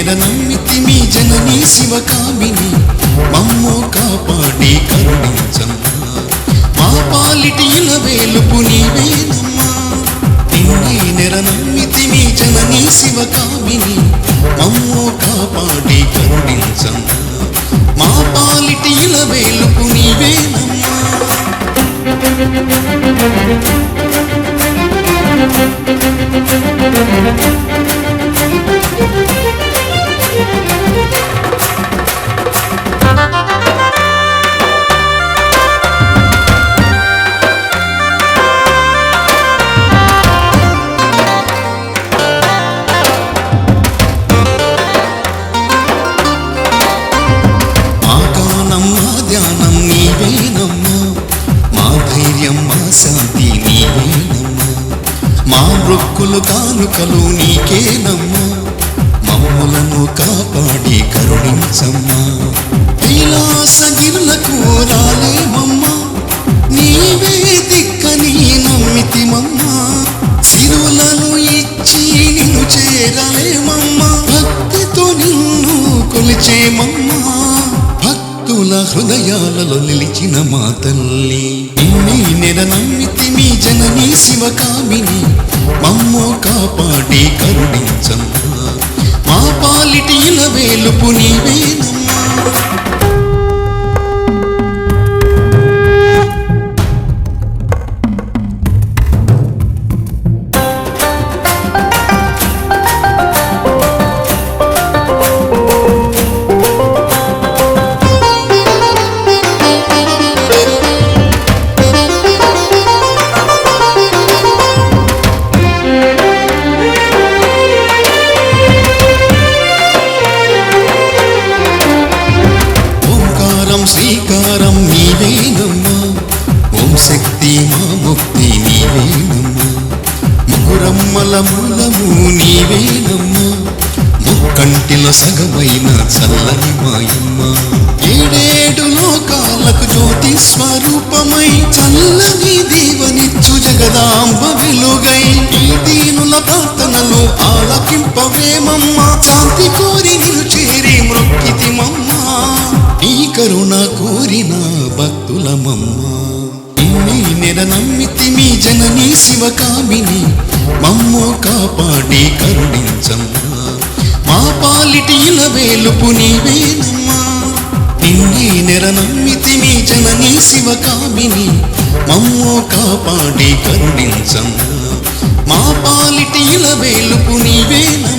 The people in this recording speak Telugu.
నమ్మితిమి జననీ శివకామిని మమ్ము కాపాడి కరుణించమ్మా మా పాలిటి ఇలవేలుపు నీవేనమ్మా నిన్నే నెర నమ్మితిమి జననీ శివకామిని మమ్ము కాపాడి కరుణించమ్మా మా పాలిటి ఇలవేలుపు నీవేనమ్మా శాంతి నీవేనమ్మా మా మృక్కులు కానుకలు నీకేనమ్మా మమ్ములను కాపాడి కరుణించమ్మా కైలాసగిరులకు రాలేమమ్మా నీవే దిక్కని నమ్మితిమమ్మా సిరులను ఇచ్చి నిన్ను చేరలేమమ్మా భక్తితో నిన్ను కొలిచేమమ్మా భక్తుల హృదయాలలో నిలిచిన మా తల్లి నిన్నే నెర నమ్మితిమి జననీ శివకామిని మమ్ము కాపాడి కరుణించమ్మా మా పాలిటి ఇలవేలుపు నీవేనమ్మా శ్రీకారం నీవేనమ్మా ఓం శక్తి మా ముక్తి నీవేనమ్మా ముగురమ్మల మూలము నీవేనమ్మా ముక్కంటిలో సగమైన చల్లని మాయమ్మ ఏడేడు లోకాలకు జ్యోతి స్వరూపమై చల్లని దీవనిచ్చు జగదాంబ వెలుగై ఈ దీనుల ప్రార్థనలు ఆలకింపవేమమ్మా శాంతి కోరి నిన్ను చేరి మృక్కితిమమ్మా నీ కరుణ కోరిన భక్తులమమ్మా నిన్నే నెర నమ్మితిమి జననీ శివకామిని మమ్ము కాపాడి కరుణించమ్మా మా పాలిటి ఇలవేలుపు నీవేనమ్మా నిన్నే నెర నమ్మితిమి జననీ శివకామిని మమ్ము కాపాడి కరుణించమ్మా మా పాలిటి ఇలవేలుపు నీవేనమ్మా